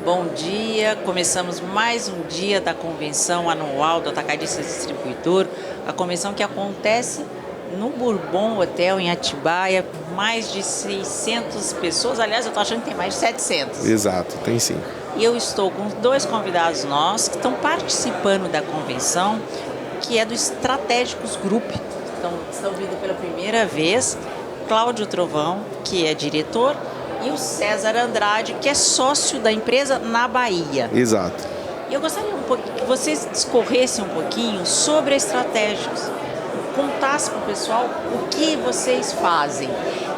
Bom dia, começamos mais um dia da convenção anual do Atacadista Distribuidor, a convenção que acontece no Bourbon Hotel em Atibaia, mais de 600 pessoas, aliás eu estou achando que tem mais de 700. Exato, tem sim. E eu estou com dois convidados nossos que estão participando da convenção, que é do Estratégicos Group, estão vindo pela primeira vez, Cláudio Trovão, que é diretor, e o César Andrade, que é sócio da empresa na Bahia. Exato. E eu gostaria que vocês discorressem um pouquinho sobre a Estratégicos, contassem para o pessoal o que vocês fazem.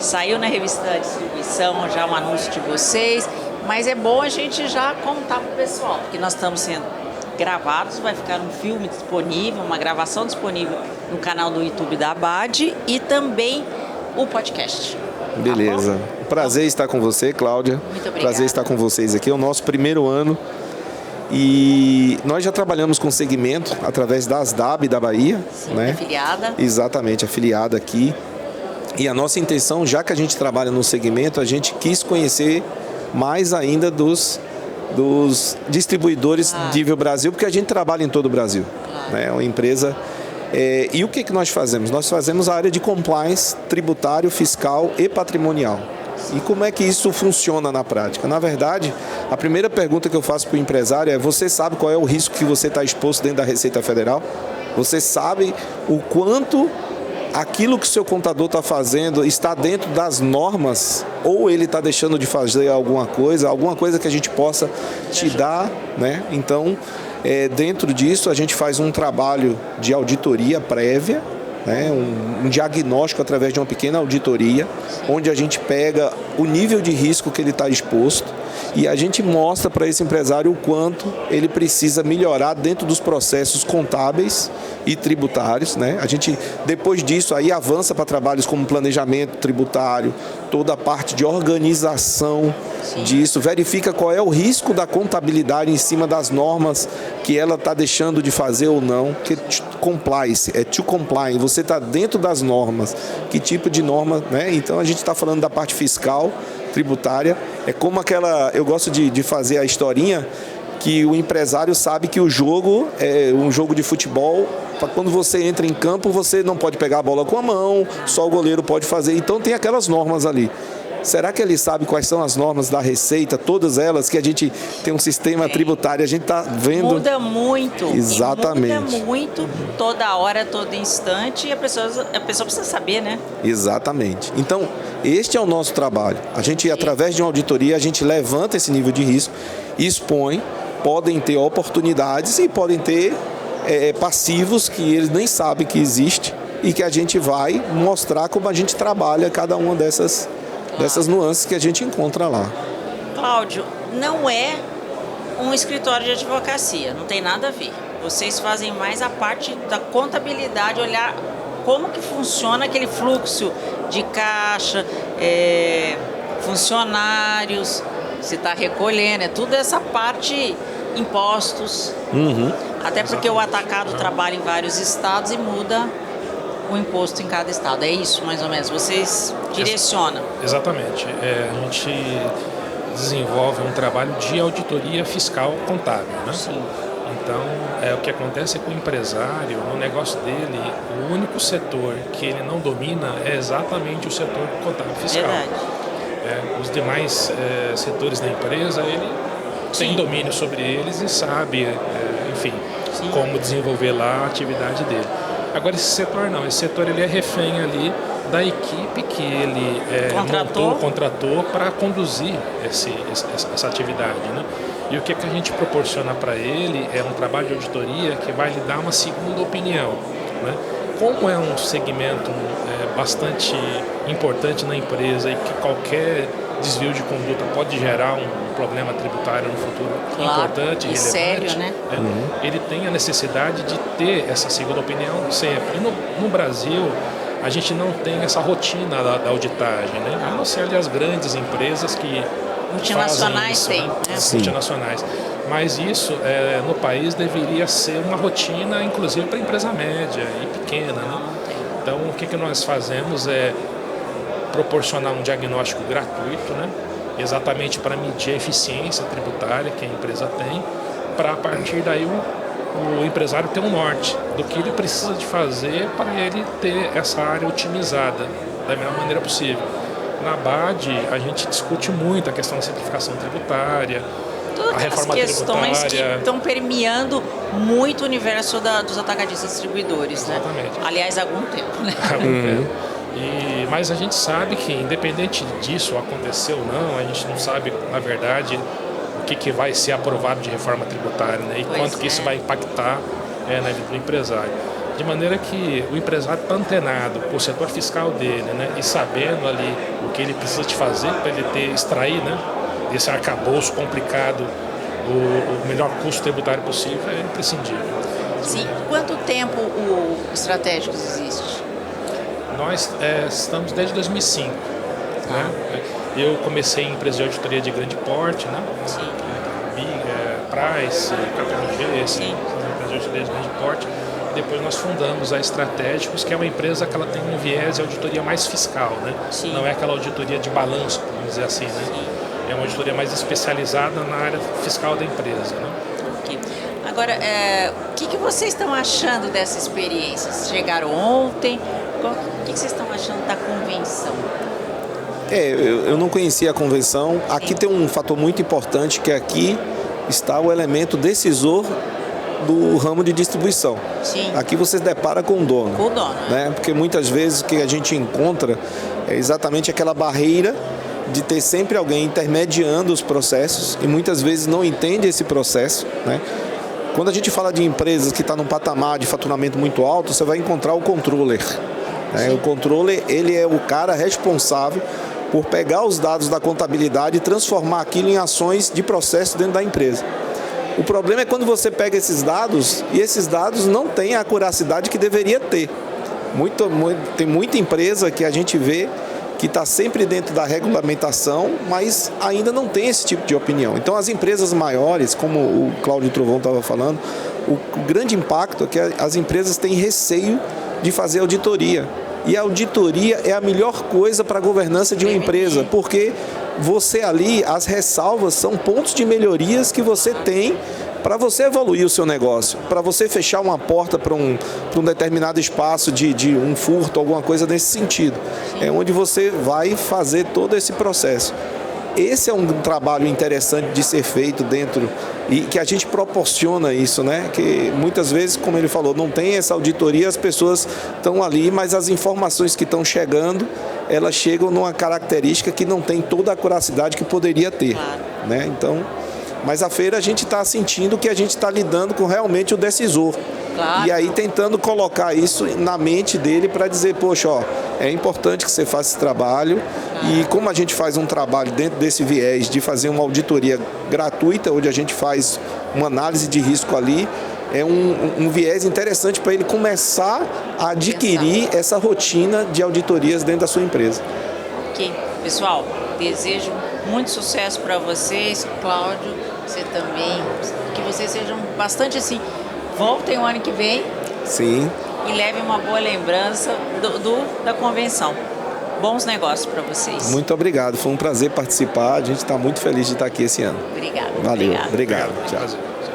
Saiu na revista da distribuição já um anúncio de vocês, mas é bom a gente já contar para o pessoal, porque nós estamos sendo gravados, vai ficar um filme disponível, uma gravação disponível no canal do YouTube da Abade e também o podcast. Beleza. Tá, prazer estar com você, Cláudia. Muito obrigada. Prazer estar com vocês aqui. É o nosso primeiro ano e nós já trabalhamos com segmento através da ASDAB da Bahia. Sim, né? Afiliada. Exatamente, afiliada aqui. E a nossa intenção, já que a gente trabalha no segmento, a gente quis conhecer mais ainda dos distribuidores nível Brasil, porque a gente trabalha em todo o Brasil. Né? É uma empresa... e o que nós fazemos? Nós fazemos a área de compliance tributário, fiscal e patrimonial. E como é que isso funciona na prática? Na verdade, a primeira pergunta que eu faço para o empresário é: você sabe qual é o risco que você está exposto dentro da Receita Federal? Você sabe o quanto aquilo que o seu contador está fazendo está dentro das normas, ou ele está deixando de fazer alguma coisa que a gente possa te dar, né? Então, dentro disso, a gente faz um trabalho de auditoria prévia, né? Um diagnóstico através de uma pequena auditoria, onde a gente pega o nível de risco que ele está exposto e a gente mostra para esse empresário o quanto ele precisa melhorar dentro dos processos contábeis e tributários. Né? A gente, depois disso, aí avança para trabalhos como planejamento tributário, toda a parte de organização disso, verifica qual é o risco da contabilidade em cima das normas que ela está deixando de fazer ou não, que compliance, é to comply, você está dentro das normas, que tipo de norma, né? Então a gente está falando da parte fiscal, tributária, é como aquela, eu gosto de fazer a historinha, que o empresário sabe que o jogo é um jogo de futebol, quando você entra em campo você não pode pegar a bola com a mão, só o goleiro pode fazer, então tem aquelas normas ali. Será que ele sabe quais são as normas da Receita, todas elas, que a gente tem um sistema tributário, a gente está vendo... Muda muito. Exatamente. Muda muito, toda hora, todo instante, e a pessoa precisa saber, né? Exatamente. Então, este é o nosso trabalho. A gente, através de uma auditoria, a gente levanta esse nível de risco, expõe, podem ter oportunidades e podem ter passivos que eles nem sabem que existe e que a gente vai mostrar como a gente trabalha cada uma dessas nuances que a gente encontra lá. Cláudio, não é um escritório de advocacia, não tem nada a ver. Vocês fazem mais a parte da contabilidade, olhar como que funciona aquele fluxo de caixa, funcionários, se está recolhendo, é tudo essa parte, impostos. Até porque o atacado trabalha em vários estados e muda o imposto em cada estado. É isso, mais ou menos? Vocês direcionam? Exatamente. A gente desenvolve um trabalho de auditoria fiscal contábil, né? Sim. Então, o que acontece é que o empresário, no negócio dele, o único setor que ele não domina é exatamente o setor contábil fiscal. Verdade. Os demais setores da empresa, ele tem domínio sobre eles e sabe, enfim, como desenvolver lá a atividade dele. Agora esse setor não, esse setor ele é refém ali da equipe que ele contratou para conduzir essa atividade, né? E o que a gente proporciona para ele é um trabalho de auditoria que vai lhe dar uma segunda opinião, né? Como é um segmento bastante importante na empresa e que qualquer desvio de conduta pode gerar um problema tributário no futuro importante e relevante, sério, né? Ele tem a necessidade de ter essa segunda opinião sempre. E no Brasil, a gente não tem essa rotina da auditagem, né? A não ser ali as grandes empresas que multinacionais fazem isso, né? Multinacionais. Mas isso, no país, deveria ser uma rotina, inclusive, para a empresa média e pequena, né? Então, o que nós fazemos é proporcionar um diagnóstico gratuito, né? exatamente para medir a eficiência tributária que a empresa tem, para a partir daí o empresário ter um norte do que ele precisa de fazer para ele ter essa área otimizada da melhor maneira possível. Na BAD, a gente discute muito a questão da simplificação tributária, a reforma tributária. Questões que estão permeando muito o universo dos atacadistas distribuidores, né? Exatamente. Aliás, há algum tempo, né? Há algum tempo. Mas a gente sabe que, independente disso acontecer ou não, a gente não sabe, na verdade, o que vai ser aprovado de reforma tributária, né? E quanto que isso vai impactar na vida do empresário. De maneira que o empresário está antenado com o setor fiscal dele, né? E sabendo ali o que ele precisa de fazer para ele extrair, né, desse arcabouço complicado o melhor custo tributário possível, é imprescindível. Sim. Quanto tempo o Estratégicos existe? Nós estamos desde 2005. Né? Eu comecei em empresa de auditoria de grande porte, né? Sim. Price, KPMG, são empresas de auditoria de grande porte. Depois nós fundamos a Estratégicos, que é uma empresa que ela tem um viés de auditoria mais fiscal, né? Sim. Não é aquela auditoria de balanço, vamos dizer assim, né? Sim. É uma auditoria mais especializada na área fiscal da empresa, né? Okay. Agora, o que vocês estão achando dessa experiência? Vocês chegaram ontem, o que vocês estão achando da convenção? Eu não conhecia a convenção. Sim. Aqui tem um fator muito importante, que aqui está o elemento decisor do ramo de distribuição. Sim. Aqui você se depara com o dono. Com o dono, né? Porque muitas vezes o que a gente encontra é exatamente aquela barreira de ter sempre alguém intermediando os processos e muitas vezes não entende esse processo, né? Quando a gente fala de empresas que estão num patamar de faturamento muito alto, você vai encontrar o controller. Né? O controller, ele é o cara responsável por pegar os dados da contabilidade e transformar aquilo em ações de processo dentro da empresa. O problema é quando você pega esses dados e esses dados não têm a acuracidade que deveria ter. Tem muita empresa que a gente vê que está sempre dentro da regulamentação, mas ainda não tem esse tipo de opinião. Então, as empresas maiores, como o Cláudio Trovão estava falando, o grande impacto é que as empresas têm receio de fazer auditoria. E a auditoria é a melhor coisa para a governança de uma empresa, porque você ali, as ressalvas são pontos de melhorias que você tem para você evoluir o seu negócio, para você fechar uma porta para um determinado espaço de um furto, alguma coisa nesse sentido. É onde você vai fazer todo esse processo. Esse é um trabalho interessante de ser feito dentro e que a gente proporciona isso, né? Que muitas vezes, como ele falou, não tem essa auditoria, as pessoas estão ali, mas as informações que estão chegando, elas chegam numa característica que não tem toda a acuracidade que poderia ter, né? Então, mas a feira a gente está sentindo que a gente está lidando com realmente o decisor. Claro. E aí tentando colocar isso na mente dele para dizer, poxa, ó, é importante que você faça esse trabalho. E como a gente faz um trabalho dentro desse viés de fazer uma auditoria gratuita, onde a gente faz uma análise de risco ali, é um viés interessante para ele começar a adquirir essa rotina de auditorias dentro da sua empresa. Ok. Pessoal, desejo muito sucesso para vocês, Cláudio, você também, que vocês sejam bastante assim, voltem o ano que vem. Sim. E levem uma boa lembrança da convenção. Bons negócios para vocês. Muito obrigado, foi um prazer participar, a gente está muito feliz de estar aqui esse ano. Obrigada. Valeu, obrigado. Tchau.